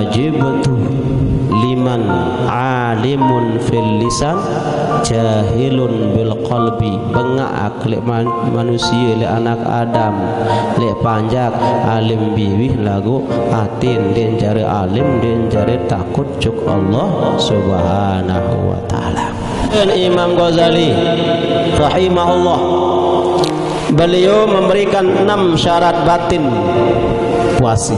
ajibtu liman alimun fil lisan jahilun bil qalbi. Bengak lek manusia lek anak Adam lek panjak alim biwih lagu atin den jare alim den jare takut cuk Allah subhanahu wa ta'ala. Imam Ghazali rahimahullah, beliau memberikan 6 syarat batin puasa.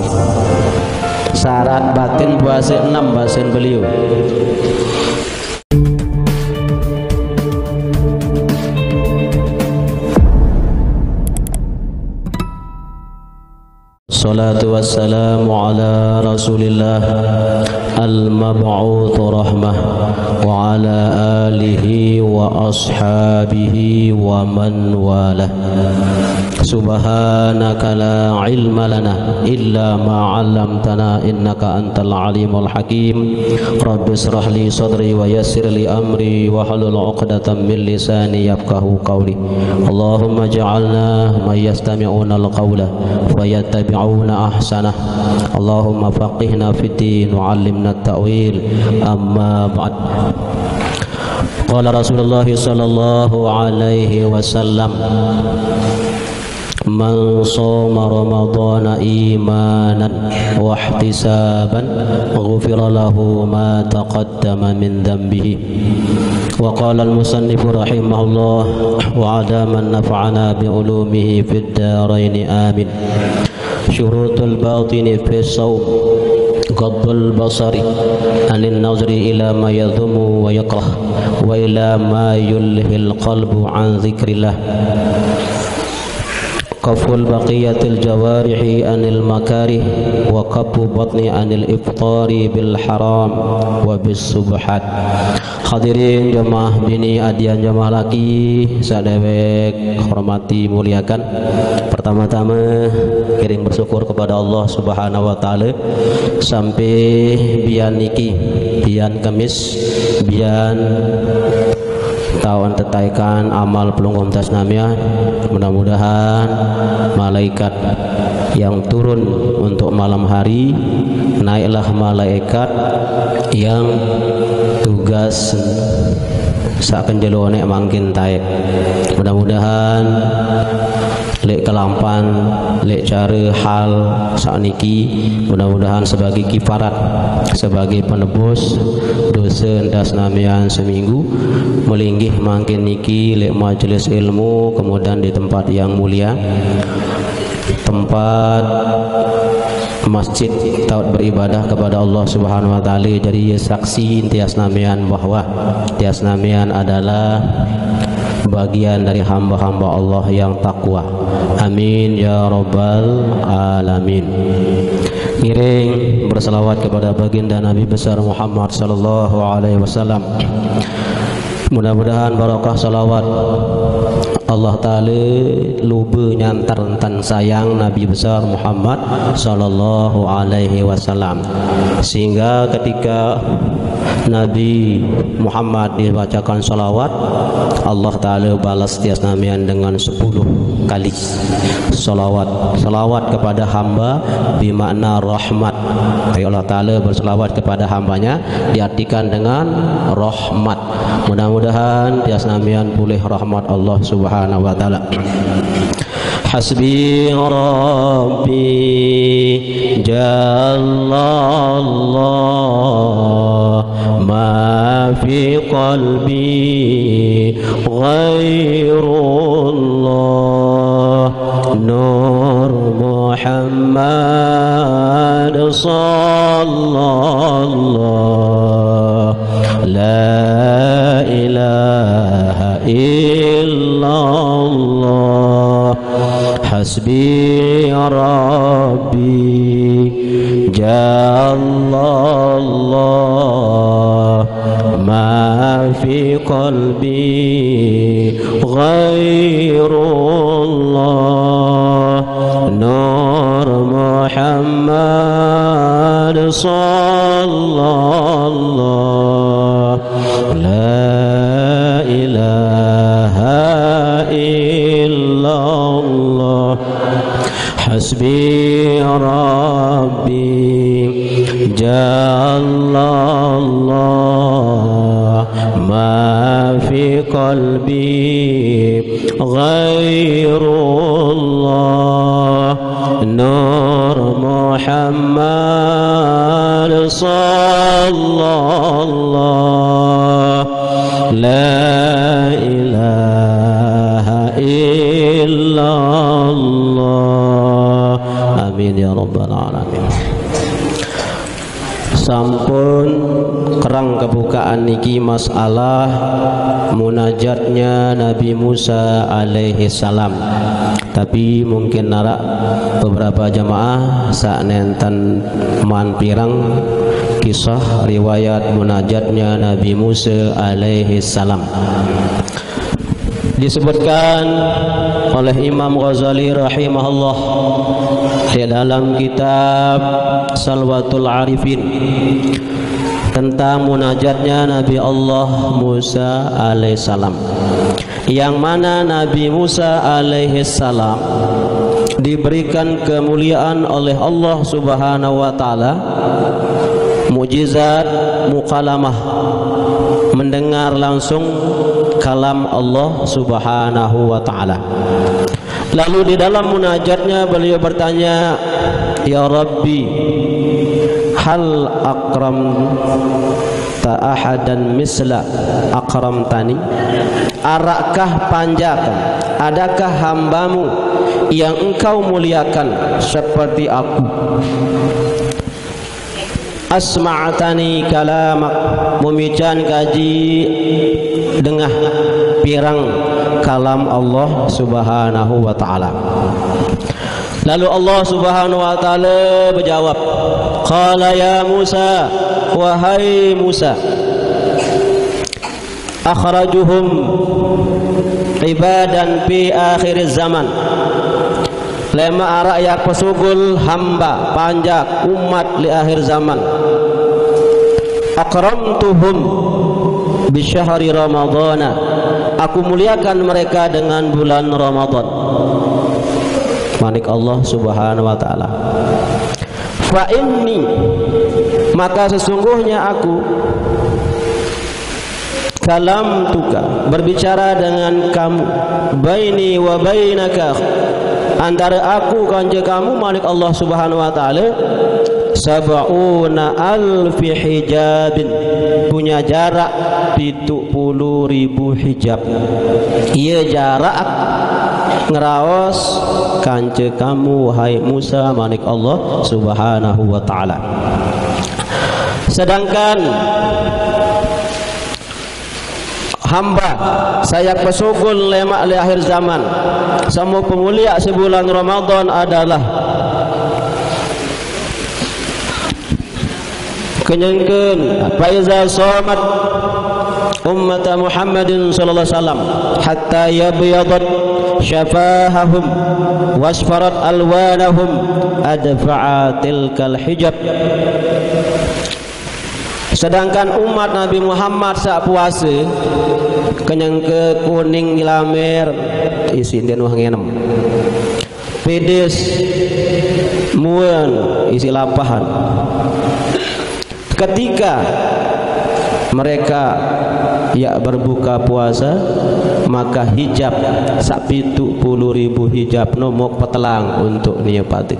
Syarat batin puasa 6 bahasan beliau. Salatu wassalamu ala Rasulillah al-mab'uth rahmah wa ala alihi wa ashabihi wa man walah. Subhanaka la ilma lana illa ma 'allamtana innaka antal alimul hakim. Rabbi israh li sadri wa yassir li amri wa hlul 'uqdatam min lisani yafqahu qawli. Allahumma ij'alna man yastami'una al-qawla fayattabi'una ahsanah. Allahumma faqihna fid din wa 'allimna at-ta'wil. Amma ba'd. Qala Rasulullah sallallahu alaihi wasallam, man shoma ramadhana imanan wa ihtisaban ghufira lahu ma taqaddama min dhanbihi. Wa qala al-musannif rahimahullah wa adaman nafa'ana bi ulumihi fid darain amin. Syurutul batini fi shaum ghaddul basari anil nazri ila ma yadhumu wa yakrah wa ila ma yulhil qalbu an dzikrillah. Kaful baqiyatil jawarihi anil makarih wa kafu batni anil iftari bil haram wa bis subhat. Hadirin jemaah bini adian jemaah laki sadewek hormati muliakan. Pertama-tama kiring bersyukur kepada Allah Subhanahu wa taala sampai bian niki bian Kamis bian tahun tetaikan amal pelungkum tasnamiah. Mudah-mudahan malaikat yang turun untuk malam hari naiklah malaikat yang tugas saken jelone mangkin taek. Mudah-mudahan lek kelampan lek cara hal sakniki mudah-mudahan sebagai kifarat sebagai penebus dosa dasnamian seminggu melinggih mangkin niki lek majelis ilmu, kemudian di tempat yang mulia, tempat masjid taat beribadah kepada Allah Subhanahu wa taala. Jadi saksi tias namian bahwa tias namian adalah bagian dari hamba-hamba Allah yang takwa. Amin ya rabbal alamin. Ngiring berselawat kepada baginda Nabi besar Muhammad sallallahu alaihi wasallam. Mudah-mudahan barakah salawat Allah Ta'ala luba nyantar tan sayang Nabi besar Muhammad sallallahu alaihi wasallam, sehingga ketika Nabi Muhammad dibacakan salawat, Allah Ta'ala balas tias namian dengan 10 kali salawat. Salawat kepada hamba bermakna rahmat. Jadi Allah Ta'ala bersalawat kepada hambanya diartikan dengan rahmat. Mudah-mudahan tias namian boleh rahmat Allah Subhanahu wa taala. Hasbi Rabbi Jallallah ma fi qalbi ghairullah Nur Muhammad sallallahu la ilaha illallah. Hasbi Rabbi Jallallah ma fi qalbi ghairullah Nur Muhammad sallallahu la ilaha illallah. Hasbi Rabbi Jalallah ma fi qalbi ghairullah Nur Muhammad sallallahu la ilaha illallah. Amin ya rabbal alamin. Sampun kerang kebukaan niki masalah munajatnya Nabi Musa alaihi salam. Tapi mungkin narak beberapa jamaah sak nenten man pirang kisah riwayat munajatnya Nabi Musa alaihi salam. Disebutkan oleh Imam Ghazali rahimahullah di dalam kitab Salwatul Arifin tentang munajatnya Nabi Allah Musa alaihissalam, yang mana Nabi Musa alaihissalam diberikan kemuliaan oleh Allah subhanahu wa ta'ala, mukjizat mukalamah, mendengar langsung kalam Allah subhanahu wa ta'ala. Lalu di dalam munajatnya beliau bertanya, ya Rabbi, hal akram ta'ahadan misla akram tani, arakah panjakan, adakah hambamu yang engkau muliakan seperti aku? Asma'atani kalamak, memican kaji dengah pirang kalam Allah subhanahu wa ta'ala. Lalu Allah subhanahu wa ta'ala berjawab, qala ya Musa, wahai Musa, akhrajuhum ibadan fi akhir zaman, lema arak ya pesugul hamba panjak umat li akhir zaman. Akramtuhum bi syahri ramadhana, aku muliakan mereka dengan bulan Ramadan. Manik Allah subhanahu wa ta'ala. Fa inni, maka sesungguhnya aku, kalam tuka, berbicara dengan kamu, baini wa bainaka, antara aku kanja kamu, manik Allah subhanahu wa ta'ala, sab'una alfi hijabin, punya jarak 70.000 hijab. Ia jarak ngeraos kanja kamu wahai Musa, manik Allah subhanahu wa ta'ala. Sedangkan hamba saya pesugul lemak li akhir zaman, semua pemulia sebulan Ramadan adalah kenyangkeun faiza shamat ummat Muhammadin sallallahu alaihi wasallam hatta yabyadat syafahahum wasfarat alwanahum adfa'a tilkal hijab. Sedangkan umat Nabi Muhammad sak puasa kenyang ke kuning ilamer isi den wah ngenem pedes muan isi lapahan. Ketika mereka ya berbuka puasa, maka hijab sak 70.000 hijab nomok petelang untuk niyapati.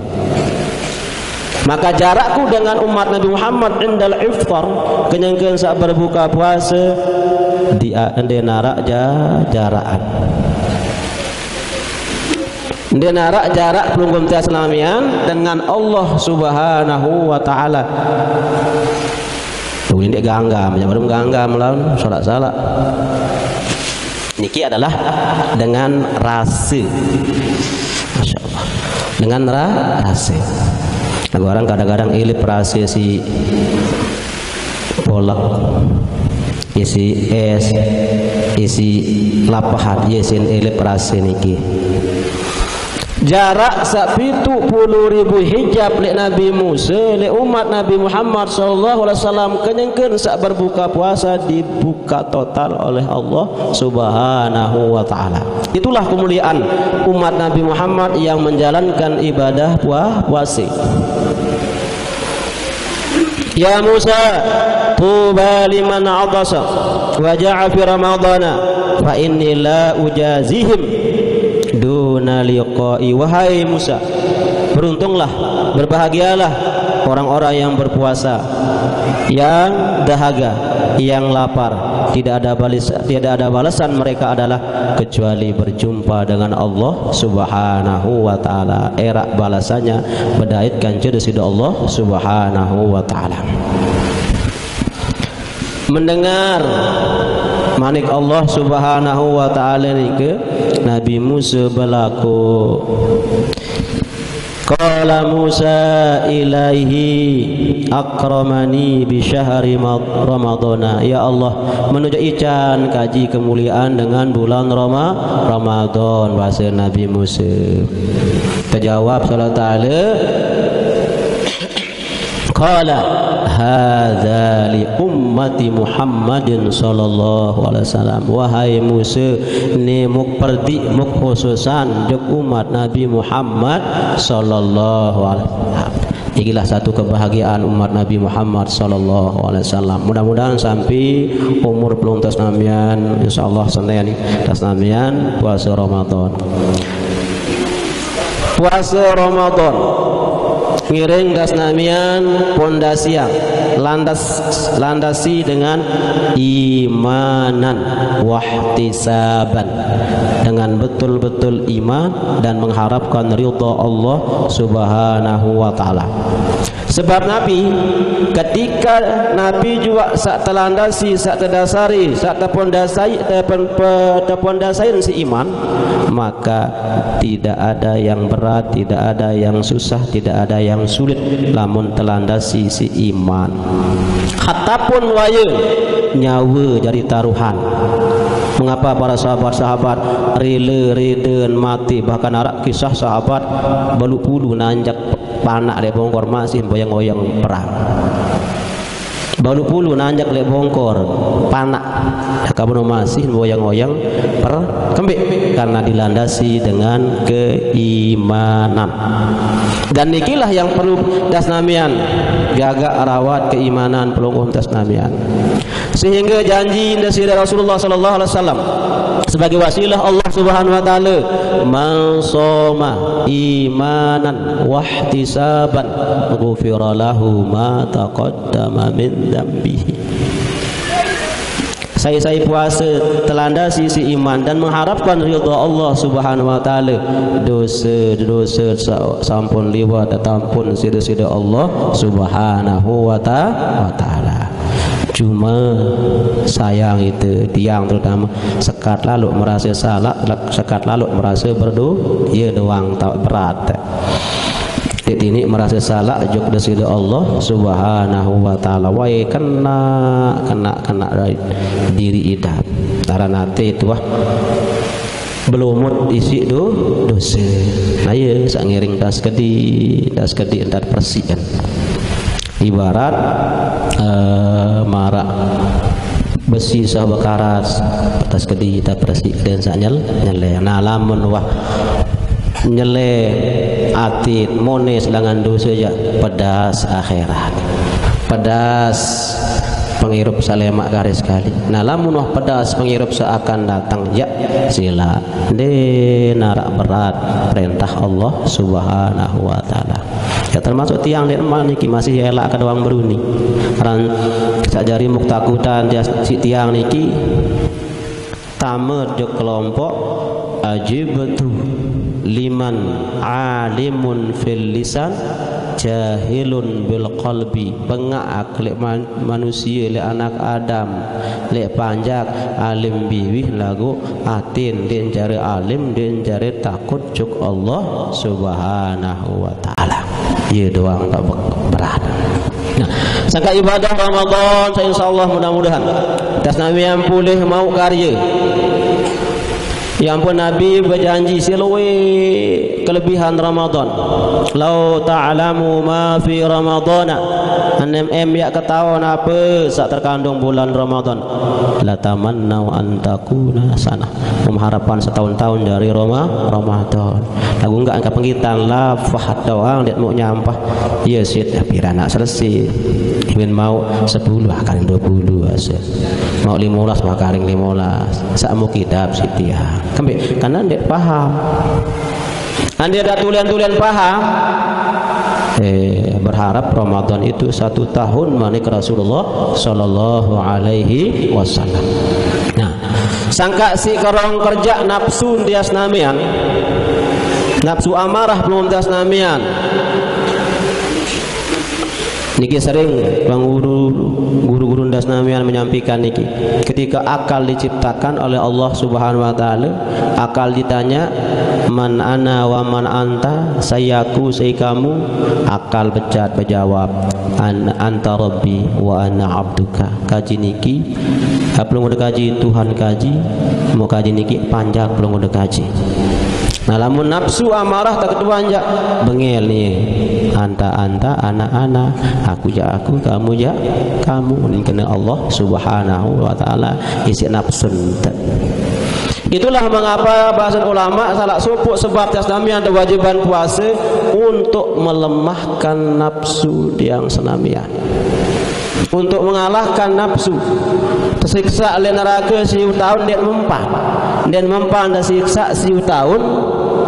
Maka jarakku dengan umat Nabi Muhammad indal iftar, kenyangkeun sak berbuka puasa di narak jaraan. Dia narak jarak pelunggum tias selamian dengan Allah subhanahu wa ta'ala. Tuh ini ganggam, belum ganggam lawan salat. Niki adalah dengan rasa, masya Allah, dengan rasa. Nah, orang kadang-kadang ilip rasa si bolak, isi es, isi lapahan, yesin ilip rasa niki. Jarak sak 70.000 hijab li Nabi Musa li umat Nabi Muhammad sallallahu alaihi wasallam, kenyangkeun sak berbuka puasa dibuka total oleh Allah subhanahu wa ta'ala. Itulah kemuliaan umat Nabi Muhammad yang menjalankan ibadah puasa. Ya Musa, tuba liman atasa wa ja'a fi ramadana fa inni la ujazihim duna liqa'i. Wahai Musa, beruntunglah, berbahagialah orang-orang yang berpuasa, yang dahaga, yang lapar. Tidak ada balasan mereka adalah kecuali berjumpa dengan Allah Subhanahu wa taala. Erak balasannya berdaitkan jedesida Allah Subhanahu wa taala. Mendengar manik Allah Subhanahu wa taala nike Nabi Musa berlaku. Qala Musa ilaihi akramani bi syahri ramadana. Ya Allah, menuju ican kaji kemuliaan dengan bulan Ramadan. Bahasa Nabi Musa. Terjawab sallallahu taala, qala hadza li ummati Muhammadin sallallahu alaihi wasallam. Wahai Musa, ni muk perdi muk khususan jok umat Nabi Muhammad sallallahu alaihi wasallam. Inilah satu kebahagiaan umat Nabi Muhammad sallallahu alaihi wasallam. Mudah-mudahan sampai umur belum tas namian, insyaallah senin tas namian puasa Ramadan. Puasa Ramadan ngiring das namian pondasian landasi dengan imanan wahtisaban, dengan betul-betul iman dan mengharapkan ridha Allah Subhanahu wa taala. Sebab Nabi ketika Nabi juga sak telandasi, sak terdasari, sak terpondasai si iman, maka tidak ada yang berat, tidak ada yang susah, tidak ada yang sulit lamun telandasi si iman. Hatta pun waya nyawa jadi taruhan. Mengapa para sahabat-sahabat rela mati, bahkan arak kisah sahabat beluk pulu nanjak panak le bongkor masih boyang-boyang perang. Balu pulu nanjak le bongkor panak kamu masih boyang-boyang kembik karena dilandasi dengan keimanan. Dan ikilah yang perlu dasnamian, jaga rawat keimanan pelungguh tasnamian. Sehingga janji dari Rasulullah sallallahu alaihi wasallam sebagai wasilah Allah Subhanahu wa taala, man shoma imanan wahtisaban ghufira lahu ma taqaddama min dzambihi. Saya puasa telandasi si iman dan mengharapkan ridha Allah Subhanahu wa taala, dosa sampun liwat tampun sida-sida Allah Subhanahu wa taala. Cuma sayang itu tiang terutama sekat lalu merasa salah, sekat lalu merasa berdosa, ia doang tak berat. Ini merasa salah juk desida Allah Subhanahu wa taala. Wai kena dari diri idat. Karena itu belumut isi dosa. Nah ya sak ngiring das kedi entar persian. Ibarat marak besi sah bekaras atas kedi kita bersih dan sanyal nyele. Nah lamun wah nyele atit mones dengan dosa ya pedas akhirat, pedas penghirup salemak garis kali. Nah lamun wah pedas penghirup seakan datang ya sila de narak berat perintah Allah Subhanahu wa taala. Ya termasuk tiang di emak niki masih elak ke doang beruni. Ran sajari muktakutan si tiang niki tamat jok kelompok ajibatu liman alimun fil lisan jahilun bil qalbi. Bengak lek manusia lek anak Adam lek panjak alim biwih lagu atin den jare alim den jare takut cuk Allah Subhanahu wa taala. Ye doang tak berat. Nah, sangka ibadah Ramadan saya insyaallah mudah-mudahan atas nami yang pulih mau karya. Ya ampun Nabi berjanji silwe kelebihan Ramadan. Lau ta'lamu ma fi Ramadana. Ya ketahuan apa saat terkandung bulan Ramadan. La tamannau an takuna sana. Mengharapkan setahun-tahun dari Ramadan. Lagu enggak angka penggitan lafah doang lihat mau nyampah. Ya sid pirana selesai. Iben mau 10 akaring 20 asa. Mau 15 akaring 15. Sakmu kitab Siti ya. Karena ndek paham. Anda ada tulian-tulian paham. Berharap Ramadan itu 1 tahun manik Rasulullah sallallahu alaihi wasallam. Nah, sangka si korong kerja nafsu tias namian. Nafsu amarah belum tias namian. Niki sering guru-guru das namian menyampaikan niki. Ketika akal diciptakan oleh Allah Subhanahu wa taala, akal ditanya man ana wa man anta, sayaku saya kamu, akal berjawab anta rabbi wa ana abduka. Kaji niki belum udah kaji Tuhan kaji, mau kaji niki panjang belum udah kaji. Nah, lamun nafsu amarah tak ketuanja bengel nih, anta ana, aku ya aku, kamu ya kamu. Ini kena Allah Subhanahu wa taala isi nafsu. Itulah mengapa bahasan ulama salah supuk sebab tasnamian ada wajiban puasa untuk melemahkan nafsu yang senamian, untuk mengalahkan nafsu. Tersiksa oleh neraka siu tahun dia mempan dan siksa siu tahun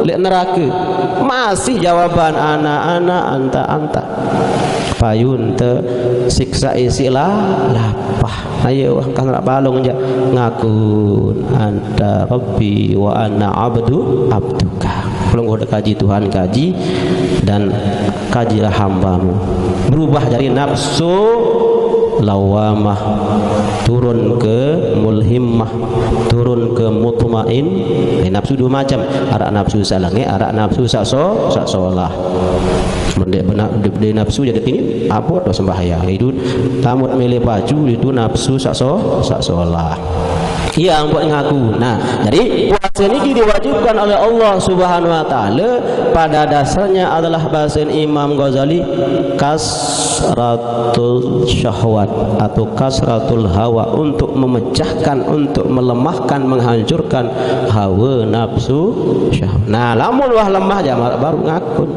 lihat neraka. Masih jawaban ana anta payun te siksa isilah lapah. Ayo kan nak balong aja ngaku anta rabbi wa ana abduka. Belum udah kaji Tuhan kaji dan kajilah hambamu. Berubah dari nafsu lawamah turun ke mulhimmah, turun ke mutmain. Nafsu dua macam, ada nafsu salange, ada nafsu saksolah. Benar nafsu jadi tinggi apa doa sembahyang itu tamut milih baju itu nafsu saksolah. Iya, buat ngaku. Nah, jadi puasa ini diwajibkan oleh Allah Subhanahu wa taala. Pada dasarnya adalah bahasa Imam Ghazali kasratul syahwat atau kasratul hawa, untuk memecahkan, untuk melemahkan, menghancurkan hawa nafsu syahwat. Nah, lamun wah lemah jamar baru ngaku.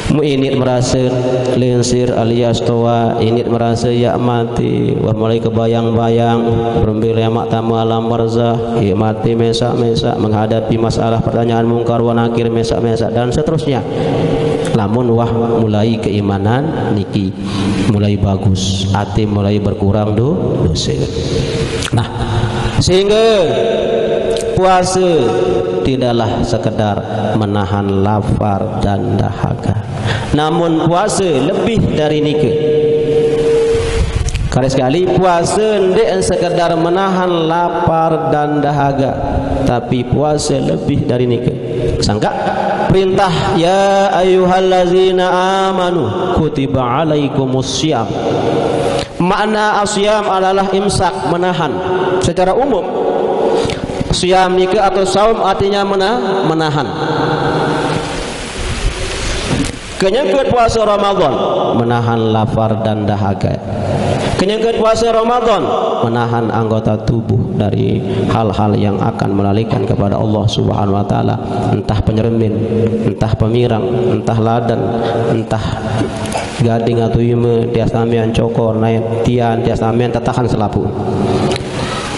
Mu'init merasa lensir alias toa, init merasa ya mati, wah mulai kebayang-bayang berembir mak tamu alam barzah, ya mati mesak-mesak menghadapi masalah pertanyaan mungkar wa nakir mesak-mesak dan seterusnya. Lamun wah mulai keimanan niki mulai bagus, hati mulai berkurang dosa. Nah, sehingga puasa tidaklah sekedar menahan lapar dan dahaga, namun puasa lebih dari nike. Sekali puasa tidak sekedar menahan lapar dan dahaga, tapi puasa lebih dari nike. Sangka perintah ya ayyuhallazina amanu kutiba alaikumussyam. Makna asyam adalah imsak, menahan secara umum. Syam nikah atau saum artinya menahan. Kenyangkut puasa Ramadan menahan lapar dan dahaga. Kenyangkut puasa Ramadan menahan anggota tubuh dari hal-hal yang akan melalikan kepada Allah Subhanahu wa taala, entah penyeremin, entah pemirang, entah ladan, entah gading atau ime tias namian cokor naik tian tias namian tatahan selapu.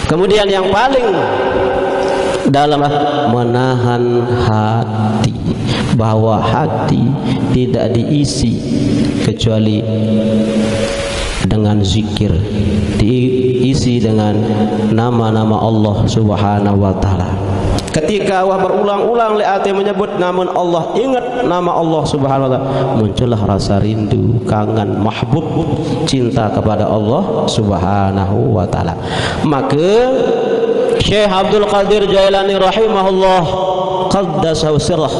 Kemudian yang paling dalam menahan hati, bahwa hati tidak diisi kecuali dengan zikir, diisi dengan nama-nama Allah Subhanahu wa taala. Ketika wah berulang-ulang hati menyebut namun Allah, ingat nama Allah Subhanahu wa taala, muncullah rasa rindu, kangen, mahbub, cinta kepada Allah Subhanahu wa taala. Maka Syekh Abdul Qadir Jailani rahimahullah qaddasahu sirrah,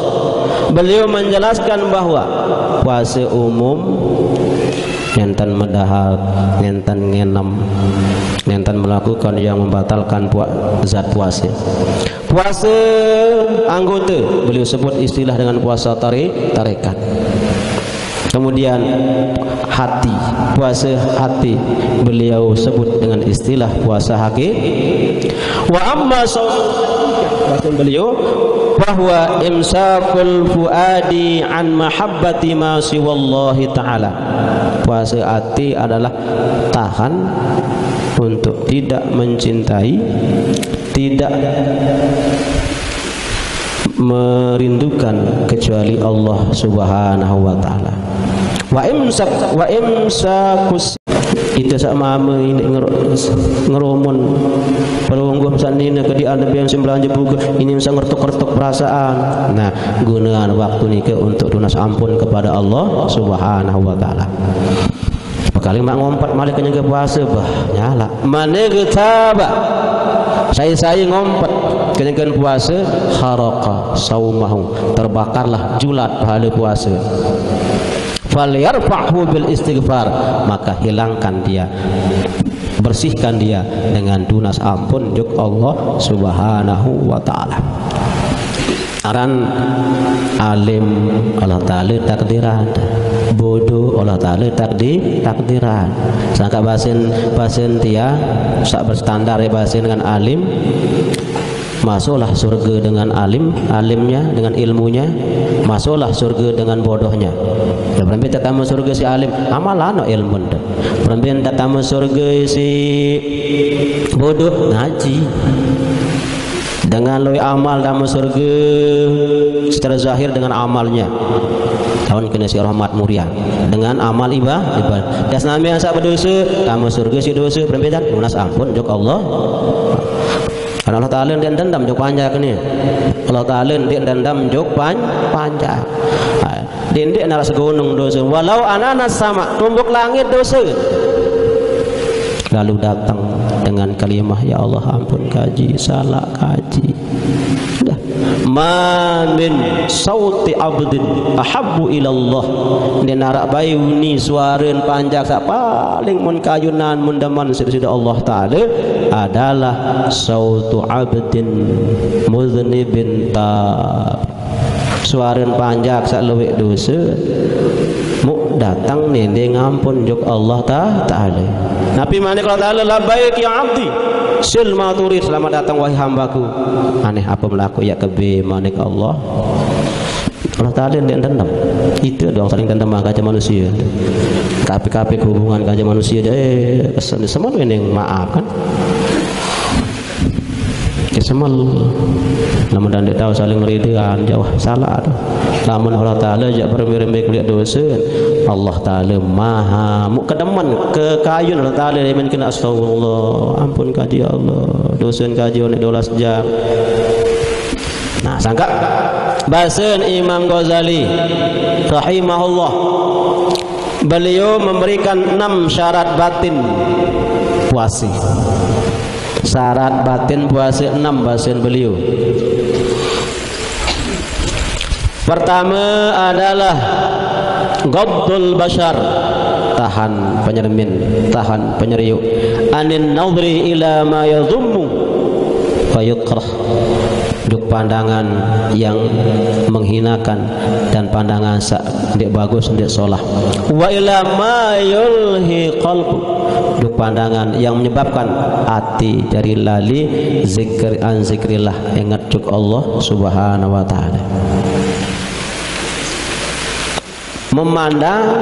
beliau menjelaskan bahwa puasa umum enten medahar, enten ngenem, enten melakukan yang membatalkan zat puasa. Puasa anggota beliau sebut istilah dengan puasa tarekat. Kemudian hati, puasa hati beliau sebut dengan istilah puasa hakiki. Wa amma bahasa beliau bahwa imsakul fuadi an mahabbati ma siwallahi ta'ala. puasa hati adalah tahan untuk tidak mencintai, tidak merindukan kecuali Allah Subhanahu wa taala. Wa imsakus itu sama ini ngeromun pelungguh sanina ke di anda yang sembilan juga ini bisa ngertuk-ngertuk perasaan. Nah, gunakan waktu ini ke untuk lunas ampun kepada Allah Subhanahu wa taala. Sekali mak ngompat malik ke puasa bah nyala. Mana getaba saya ngompat kenyakan puasa kharaqa saumahu, terbakarlah julat pahala puasa. Falyarfa'hu bil istighfar, maka hilangkan dia, bersihkan dia dengan dunas ampun juk Allah Subhanahu wa taala. Aran alim Allah taala takdiran, bodoh Allah taala takdiran. Sangka basen dia sak berstandar ya basen dengan alim, masuklah surga dengan alimnya dengan ilmunya, masuklah surga dengan bodohnya. Ya berarti tak tamu surga si alim, amalan ilmu dah. Berarti tak tamu surga si bodoh ngaji. Dengan loy amal tamu surga secara zahir dengan amalnya. Tahun kena si rahmat muria dengan amal ibadah. Das nami yang sak berdosa tamu surga si dosa berarti tak lunas ampun jok Allah. Karena Allah Ta'ala dia dendam jok panjang ni. Allah Ta'ala dia dendam jok panjang. Dia nak segunung dosa. Walau ananas sama tumbuk langit dosa. Lalu datang dengan kalimah ya Allah ampun kaji salah kaji. Sudah. Ma min sauti abdin ahabbu ilallah. Dia narak bayu ni suaran panjang sak paling mun kayunan mun deman sida Allah Taala adalah sautu abdin muznibin tab. Suaran panjang sak lewek dosa mu datang ni dia ngampun juk Allah Taala. Nabi mana kalau Taala labbaik ya abdi sil ma turid, selamat datang wahai hambaku. Aneh apa melaku ya kebe manik Allah. Allah Taala dia dendam. Itu doang saling dendam kaca manusia. Kapi-kapi hubungan kaca manusia aja semua yang maaf kan. Kesemal namun dan dia tahu saling meridian jauh salah tu. Namun Allah Taala jak bermimpi lihat dosa. Allah Taala maha mukademan ke kayun Allah Taala dia kena astagfirullah ampun kaji Allah dosa kaji oleh 12 jam. Nah sangka bahasan Imam Ghazali rahimahullah, beliau memberikan 6 syarat batin puasa. Syarat batin puasa 6 bahasan beliau. Pertama adalah ghaddul bashar, tahan penyermin, tahan penyeriuk, anin nadri ila ma yadhummu fayukrah, duk pandangan yang menghinakan dan pandangan ndak bagus ndak solah, wa ila ma yulhi qalbu, duk pandangan yang menyebabkan hati dari lali zikr an zikrillah, ingat cuk Allah Subhanahu wa taala. Memandang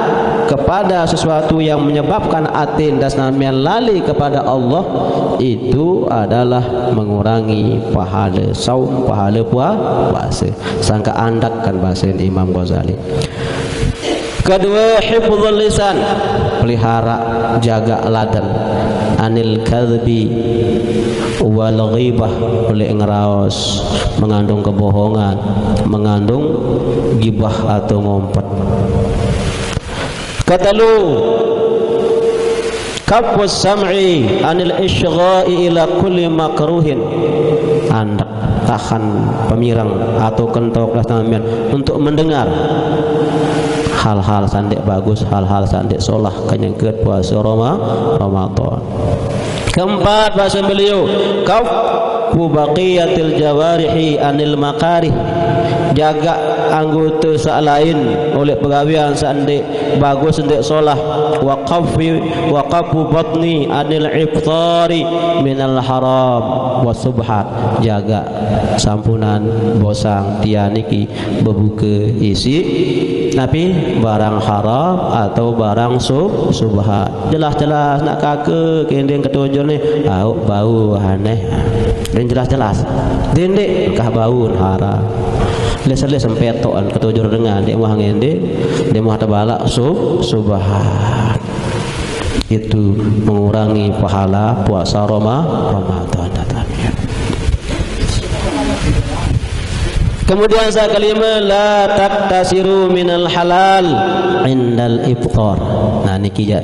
kepada sesuatu yang menyebabkan hati dasnamian lali kepada Allah itu adalah mengurangi pahala saum, pahala puasa. Sangka andakkan bahasa Imam Ghazali. Kedua, hifdzul lisan, pelihara jaga ladan anil kadhibi wal ghibah, oleh ngeraos, mengandung kebohongan, mengandung gibah atau ngompat. Katalu kafus sam'i anil isygha'i ila kulli makruhin, andak tahan pemirang atau kentok dasnamian untuk mendengar hal-hal sandek bagus, hal-hal sandek solah kenyangkeut puasa Ramadan. Keempat bahasa beliau kaffu baqiyatil jawarihi anil makarih, jaga anggota selain oleh pegawian sandek bagus sandek solah, wa qafu batni anil iftari minal haram wa subhat, jaga sampunan bosang tianiki berbuka isi Tapi barang haram atau barang subhat. Jelas-jelas nak kake kendeng ketujuh ni bau aneh. Dan jelas-jelas dendek kah bau haram. Les-les sampai toan ketujuh dengan dia mah ngende, dia mah tebalak subhat. Itu mengurangi pahala puasa Ramadan. Kemudian saya kelima, la taktasiru minal halal indal iftar. Nah niki ya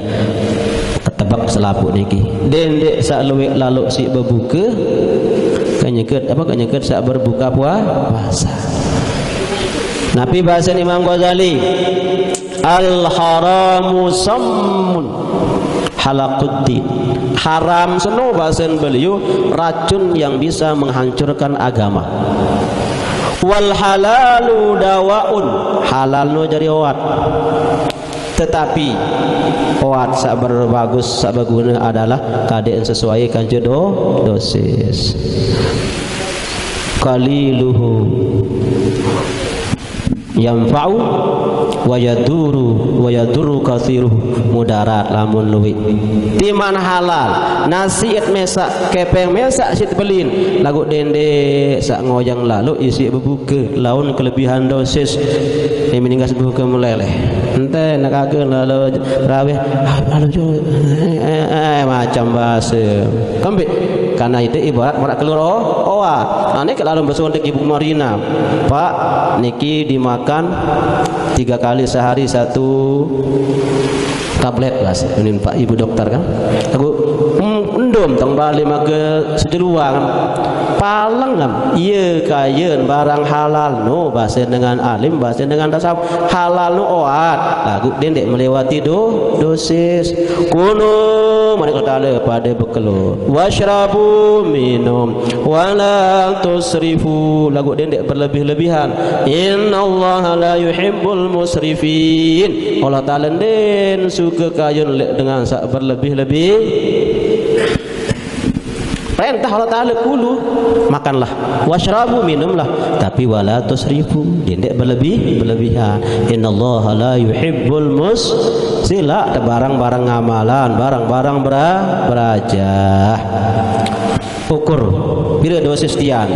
ketebak selaput niki. Dendek sak luwek lalu si berbuka kanyeket sak berbuka puasa. Nabi bahasa Imam Ghazali, al haramu sammun halaquddin. Haram seno bahasa beliau racun yang bisa menghancurkan agama. Wal halalu dawaun, halal no jadi obat. Tetapi obat sak berbagus sak berguna adalah keadaan sesuai kanjeng dosis. Qaliluhu yanfa'u wa yaduru katsiruhu, mudarat lamun luwih. Timan halal nasi et mesak kepeng mesak sit belin lagu dende sak ngoyang lalu isi berbuka laun kelebihan dosis yang meninggal berbuka meleleh ente nak agak lalu raweh lalu macam bahasa kambik. Karena itu ibarat merak keluar oa. Ini kalau bersuntik Ibu Marina, Pak, niki dimakan 3 kali sehari 1 tablet bahasa. Ini Pak Ibu dokter kan. Aku endom tang balik maka sejeluang. Palang kan. Iya kayen barang halal no bahasa dengan alim bahasa dengan tasawuf. Halal no oat. Lagu dendek melewati dosis. Kuno mereka ta'ala pada bekelur washrabu minum wala tusrifu, lagu dendek berlebih-lebihan. Innallaha la yuhibbul musrifin, Allah ta'ala den suka kayun dengan sak berlebih-lebih. Perintah Allah Ta'ala kulu makanlah, washrabu minumlah, tapi wala tusrifu, dendek berlebihan. Innallaha la yuhibbul sila barang-barang amalan, barang-barang berajah. Ukur bila dosis tian.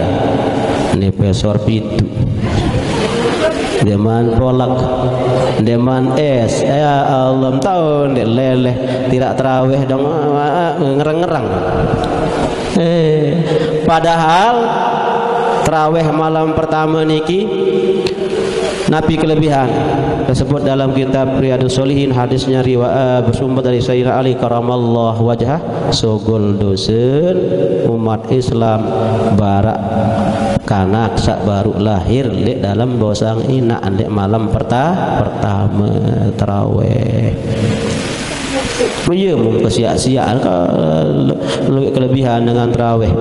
Ini pesor pitu. Deman polak, deman es. Ya Allah tahu ndek leleh, tidak terawih dong ngerang-ngerang. Padahal terawih malam pertama niki Nabi kelebihan tersebut dalam kitab Riyadhus Shalihin, hadisnya riwayat bersumber dari Sayyidina Ali karamallahu wajhah, sogol dosen umat Islam barak kanak sak baru lahir lek dalam bosang ina lek malam pertama terawih. Iya mau kesia-siaan lebih kelebihan dengan terawih.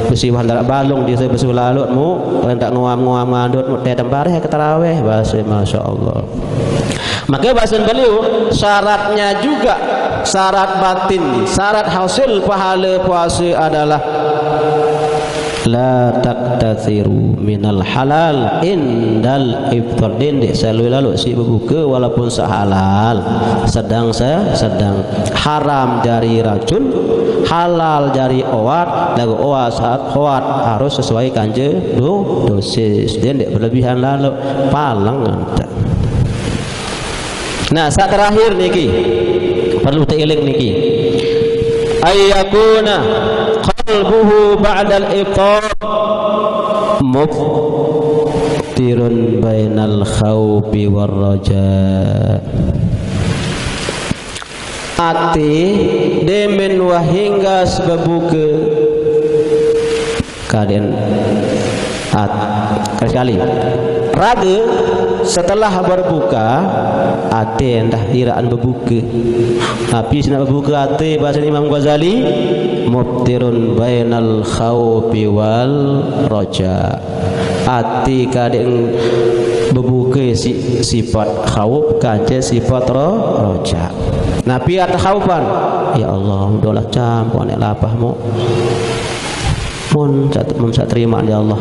Bersihwan dalam balung dia saya bersih lalut mu tak nguam-nguam ngandut mu teh tembareh ke terawih bahasa masyaallah. Maka bahasa beliau syaratnya juga syarat batin, syarat hasil pahala puasa adalah la taktathiru minal halal indal iftar, dendek selalu lalu si berbuka walaupun sehalal sedang haram dari racun, halal dari obat, lagu obat harus sesuai kanje dosis, dendek berlebihan lalu palang. Nah saat terakhir niki perlu teiling niki ayyakuna qalbuhu ba'dal iftar muftirun bainal khawfi war raja. Ati demen wahingga sebebuke kaden sekali raga setelah berbuka ate entah iraan berbuka tapi nak berbuka ate bahasa Imam Ghazali muftirun bainal khawfi wal raja, ati kadang berbuka sifat khawf kaje sifat raja. Nabi ada khawfan, ya Allah dolah campur nek lapahmu mun saya terima ya Allah.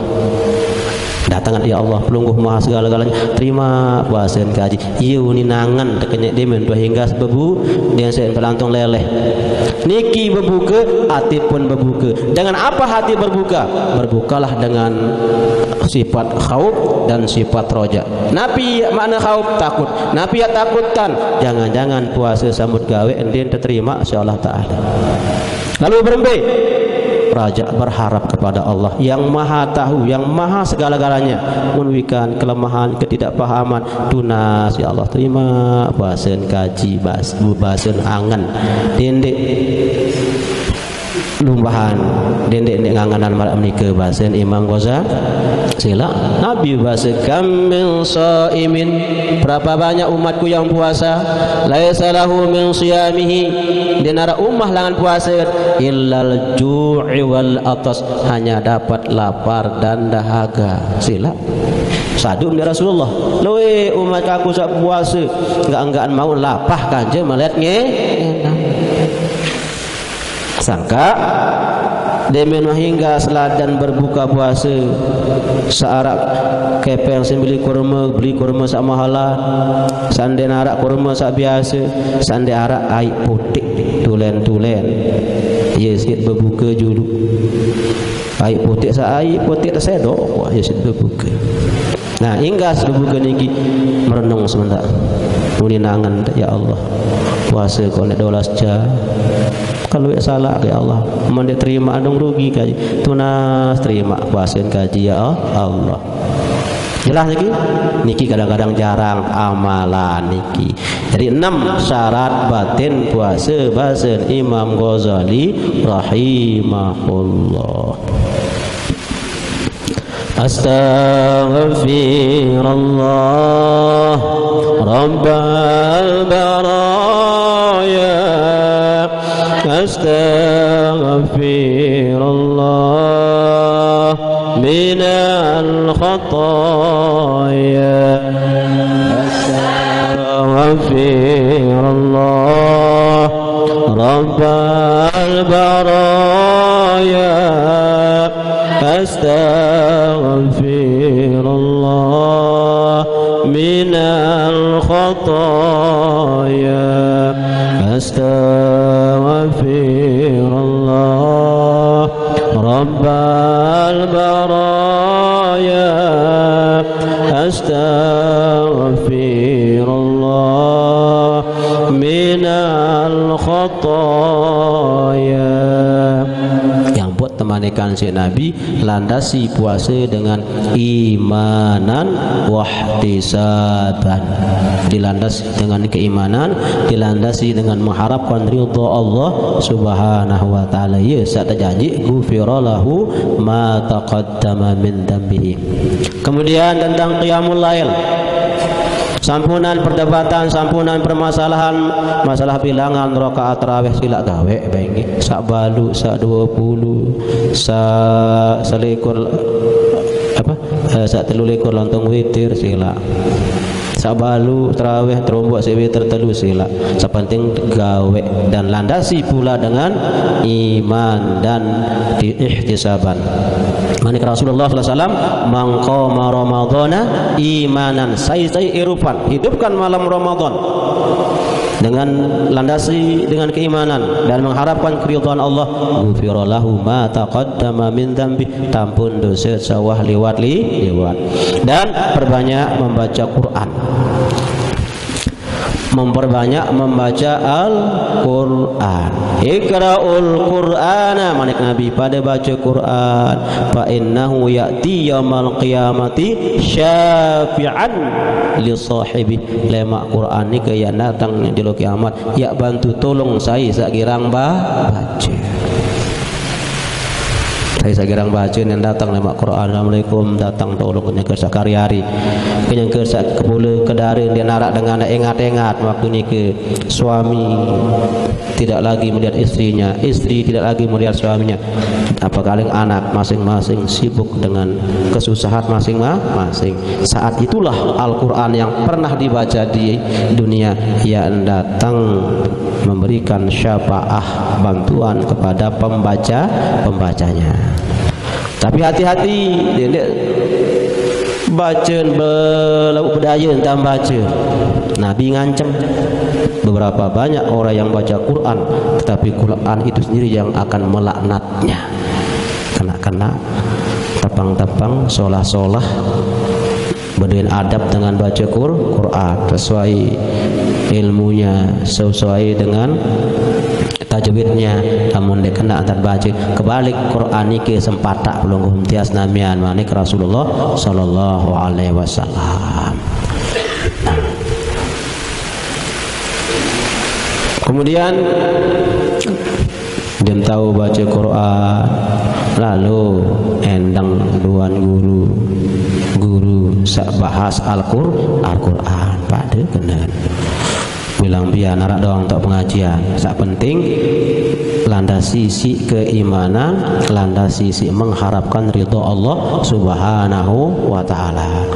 Datangan ya Allah pelungguh maha segala-galanya, terima puasa kaji ieu ninangan tekenya demen dua hingga bebu dia saya pelantung leleh niki berbuka hati pun berbuka. Dengan apa hati berbuka? Berbukalah dengan sifat khauf dan sifat roja. Nabi makna khauf takut, Nabi ya takutkan jangan-jangan puasa sambut gawe endin terima insyaallah taala. Lalu berembe raja berharap kepada Allah yang maha tahu, yang maha segala-galanya, menunjukkan kelemahan, ketidakpahaman, tunas ya Allah terima bahasan kaji bahasan angan dendek lumbahan dendek nganganan malam nikah bahasan Imam Ghazali sila Nabi bahasa kamil shaimin, berapa banyak umatku yang puasa laisa lahu min siyamihi, dinara ummah langan puasa illal ju'i wal atas, hanya dapat lapar dan dahaga. Sila sadu ya Rasulullah loe umat aku sak puasa enggak-enggaan mau lapah kanje melihat enak sangka demen hingga seladan berbuka puasa searak kepeng sembeli beli kurma sak mahala sande arak kurma sak biasa sande arak air putih tulen-tulen ya sikit berbuka dulu air putih tak sedok ya sikit berbuka. Nah hingga berbuka niki merenung sebentar muninangan ya Allah puasa kau nak 12 jam kalau ya salah ya Allah mandi terima adung rugi kaji tunas terima puasin kaji ya Allah. Jelas niki kadang-kadang jarang amalan niki. Jadi 6 syarat batin puasa bahasan Imam Ghazali rahimahullah. Astaghfirullah Rabbal baraya, astaghfirullah minal khataya, astaghfirullah Rabbal baraya, astaghfirullah minal khataya, astaghfirullah Rabbal baraya, astaghfirullah minal khataya. Yang buat temanikan si Nabi landasi puasa dengan imanan wahtisaban, dilandasi dengan keimanan, dilandasi dengan mengharapkan ridha Allah Subhanahu wa taala. Ya saat janji ghufira lahu ma taqaddama min dambihi. Kemudian tentang qiyamul lail, sampunan perdebatan, sampunan permasalahan masalah bilangan rakaat tarawih sila gawe baik sak balu sak 20 sak selikur apa sak 13 lontong witir sila sak balu tarawih terombok sewitir telu sila sepenting gawe dan landasi pula dengan iman dan ihtisaban. Manik Rasulullah sallallahu alaihi wasallam mangqama ramadhana imanan, saya irufan hidupkan malam Ramadan dengan landasi dengan keimanan dan mengharapkan keridhaan Allah. Ghufira lahu ma taqaddama min dzambi, tampun dosa sawah liwat dan perbanyak membaca Quran, memperbanyak membaca Al-Quran. Iqra'ul Qur'ana, manik Nabi pada baca Quran, fa innahu ya'ti yaumal qiyamati syafi'an li sahibi. Lemak Quran ni ke yang datang di kiamat ya bantu tolong saya sakirang baca. Saya sagirang baca yang datang lemak Quran, assalamualaikum datang tolong kena kerja hari-hari kena kerja kepula kedarin dia narak dengan ingat-ingat waktu ni ke suami tidak lagi melihat istrinya, istri tidak lagi melihat suaminya, apalagi anak masing-masing sibuk dengan kesusahan masing-masing. Saat itulah Al-Quran yang pernah dibaca di dunia yang datang memberikan syafaah bantuan kepada pembacanya. Tapi hati-hati, baca berlauk berdaya tentang baca. Nabi ngancam beberapa banyak orang yang baca Quran, tetapi Quran itu sendiri yang akan melaknatnya. Kena tapang-tapang solah-solah berdiri adab dengan baca Quran sesuai ilmunya, sesuai dengan tajwidnya. Namun dia kena antar baca kebalik Quran ni ke sempatak pelungguh tias namian manik Rasulullah sallallahu alaihi wasallam. Kemudian dia tahu baca Quran, lalu endang duan guru sak bahas Al-Quran pada kena bilang biar narak doang untuk pengajian. Sak penting landasi sisi keimanan, landasi sisi mengharapkan ridho Allah Subhanahu wa taala.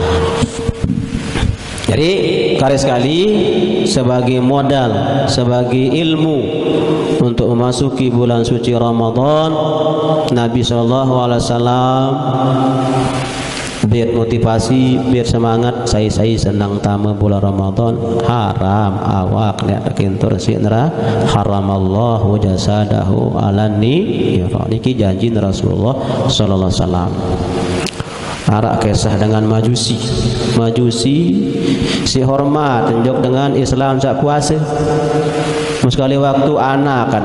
Jadi kali sekali sebagai modal, sebagai ilmu untuk memasuki bulan suci Ramadan, Nabi SAW biar motivasi, biar semangat. Saya senang tamu bulan Ramadan. Haram awak lihat kintur sinra haramallahu jasadahu alani. Niki janji Rasulullah sallallahu alaihi wasallam. Arak kisah dengan majusi si hormat tunjuk dengan Islam sak puasa. Sekali waktu anak kan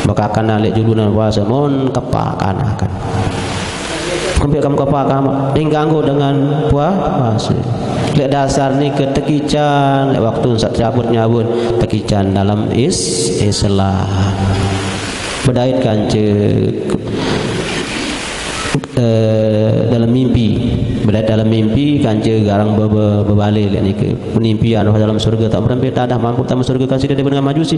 bakakan alik julunan puasa mon kepak anak kan. Sampai kamu kepak kamu mengganggu dengan puasa. Lihat dasar ni ketekican, lihat waktu sak cabut nyabun tekican dalam Islam. Berdait kan dalam mimpi kanje garang berbalik lihat ni ke penimpian dalam surga tak berempat dah mampu tamu surga kasih dia dengan majusi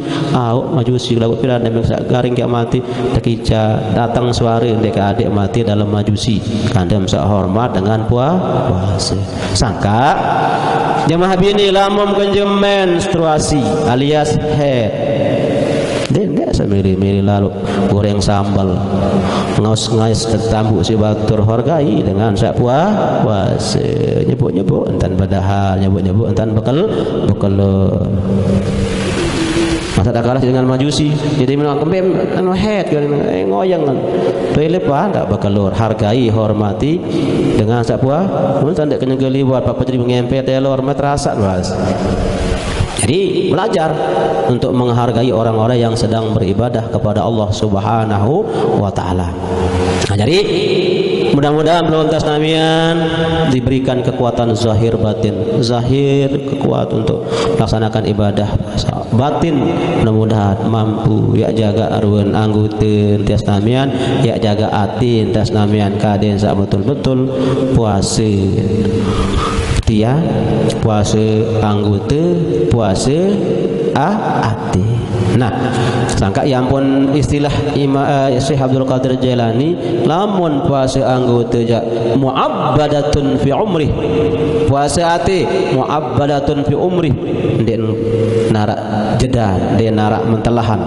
majusi laut piran dan garing kiak mati tekica datang suara mereka adik mati dalam majusi kandam sak hormat dengan puasa. Sangka jemaah bini lamum kenjem menstruasi alias head dia semiri-miri lalu goreng sambal ngaus-ngais tertambu si batur hargai dengan sak puasa nyebut-nyebut entan padahal nyebut-nyebut entan bekal masa tak kalah dengan majusi jadi menang kembem anu head ngoyang toilet pa tak bekalur hargai hormati dengan sak puasa mun tak kena geliwat apa jadi mengempet telur matrasak bas. Jadi belajar untuk menghargai orang-orang yang sedang beribadah kepada Allah Subhanahu wa taala. Nah, jadi mudah-mudahan melontas namian diberikan kekuatan zahir batin. Zahir kekuatan untuk melaksanakan ibadah, batin mudah-mudahan mampu ya jaga arwen angguteun tias namian, ya jaga atin tias namian kaden sak betul-betul puasa. Tia puasa anggota puasa ati. Nah, sangka yang pun istilah Syekh Abdul Qadir Jailani lamun puasa anggota ja mu'abbadatun fi umri. Puasa ati mu'abbadatun fi umri. Ndek narak jeda, dia narak mentelahan.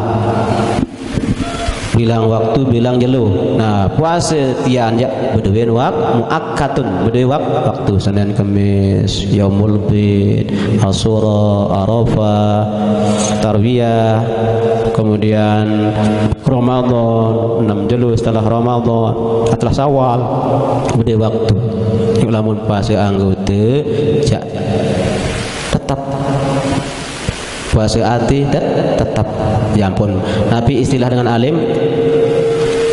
Bilang waktu bilang jelu. Nah puasa tian ya berduin muakkatun berduin waktu Senin Kamis Yaumul Bid Asyura Arafah Tarwiyah kemudian Ramadan 6 jelu setelah Ramadan setelah Syawal berduin waktu. Lamun puasa anggota ja tetap puasa hati tetap ya ampun. Nabi istilah dengan alim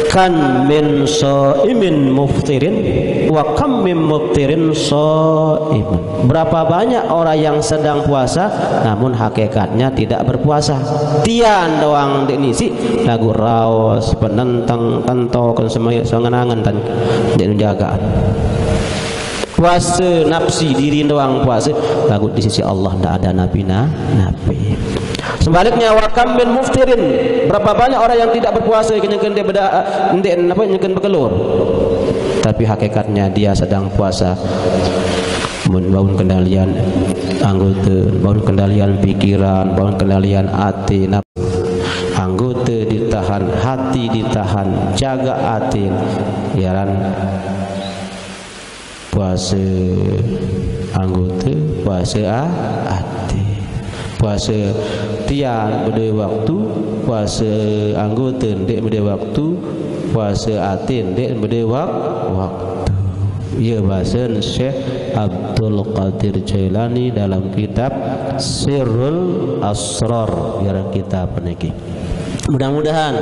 kan min shaimin muftirin wa kam min muftirin shaimin. Berapa banyak orang yang sedang puasa namun hakikatnya tidak berpuasa. Tian doang denisi lagu raos penentang tantau kan semaya sanganangan dan jaga puasa nafsi diri doang puasa lagu di sisi Allah tidak ada nabi. Sebaliknya wakam bin muftirin, berapa banyak orang yang tidak berpuasa kenyakan dia nyekan berkelur tapi hakikatnya dia sedang puasa. Bangun kendalian anggota, bangun kendalian pikiran, bangun kendalian hati, anggota ditahan, hati ditahan, jaga hati ya kan puasa anggota, puasa hati. Puasa tiang berdua waktu, puasa anggota ndek berdua waktu, puasa hati ndek berdua waktu. Ia bahasa Syekh Abdul Qadir Jailani dalam kitab Sirrul Asrar, biar kita peniki. Mudah-mudahan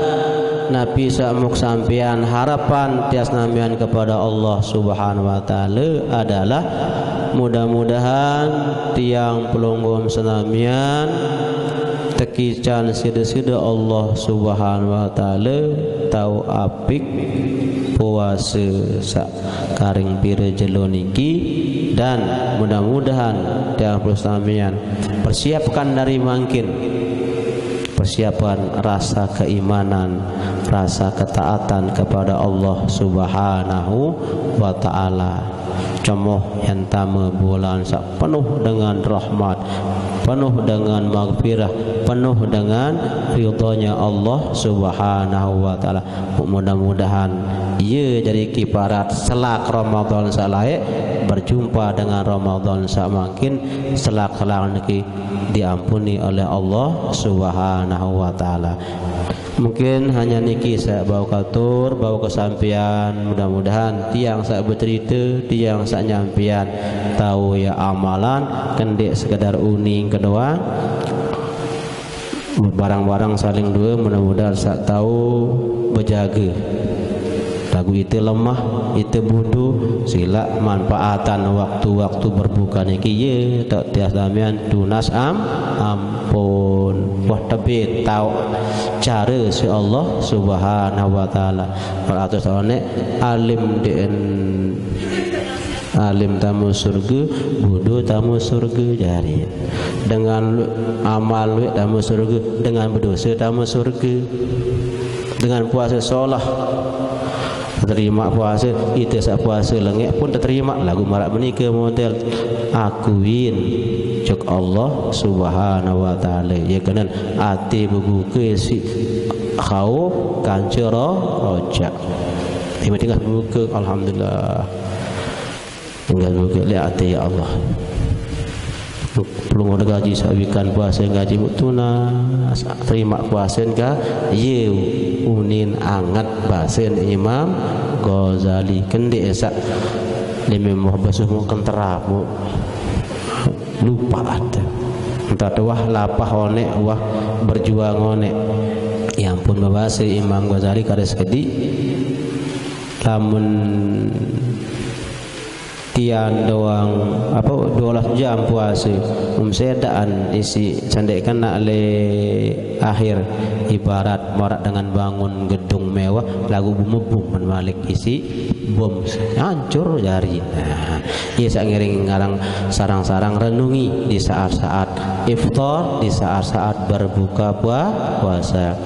Nabi Sa'muk sampian harapan tias namian kepada Allah Subhanahu wa taala adalah mudah-mudahan tiang pelonggom senamian tekican sida-sida Allah Subhanahu wa taala tau apik puasa sak karing pira jelo niki, dan mudah-mudahan tiang pelonggom persiapkan dari mungkin persiapan rasa keimanan, rasa ketaatan kepada Allah Subhanahu wa taala. Cemoh yang tama bulan sak penuh dengan rahmat, penuh dengan maghfirah, penuh dengan ridhonya Allah Subhanahu wa taala. Mudah-mudahan ia jadi kiparat selak Ramadan salaik berjumpa dengan Ramadan samakin selak-selak niki diampuni oleh Allah Subhanahu wa taala. Mungkin hanya niki saya bawa katur, bawa kesampian. Mudah-mudahan tiang saya bercerita, tiang saya nyampian tahu ya amalan kendek sekedar uning kedua barang-barang saling dua. Mudah-mudahan saya tahu berjaga. Lagu itu lemah, itu budu, sila manfaatan waktu-waktu berbuka niki ye tak tias damian tunas ampun. Wah tapi tahu cara si Allah Subhanahu wa taala. Beratus tahun alim alim tamu surga, budu tamu surga jari. Dengan amal tamu surga, dengan berdosa tamu surga. Dengan puasa solah terima puasa, itu sak puasa lengek pun terima. Lagu marak menikah model akuin cuk Allah Subhanahu wa taala. Ya kanan ati berbuka si khauf kancero rojak. Tiba-tiba buka alhamdulillah. Tinggal buka lihat ati ya Allah. Pelung ada gaji sabikan puasa gaji mutuna terima puasa ka ye unin angat basen Imam Ghazali kendi esak lima muhabbasuh mungkin terapu lupa ada entah wah lapah onek wah berjuang onek. Yang pun membahas Imam Ghazali karis kedi lamun tian doang apa 12 jam puasa sedaan isi candekan nak le akhir ibarat marak dengan bangun gedung mewah lagu bumubum menmalik isi bom hancur jari. Nah, ia sak ngiring ngarang sarang-sarang renungi di saat-saat iftar, di saat-saat berbuka puasa.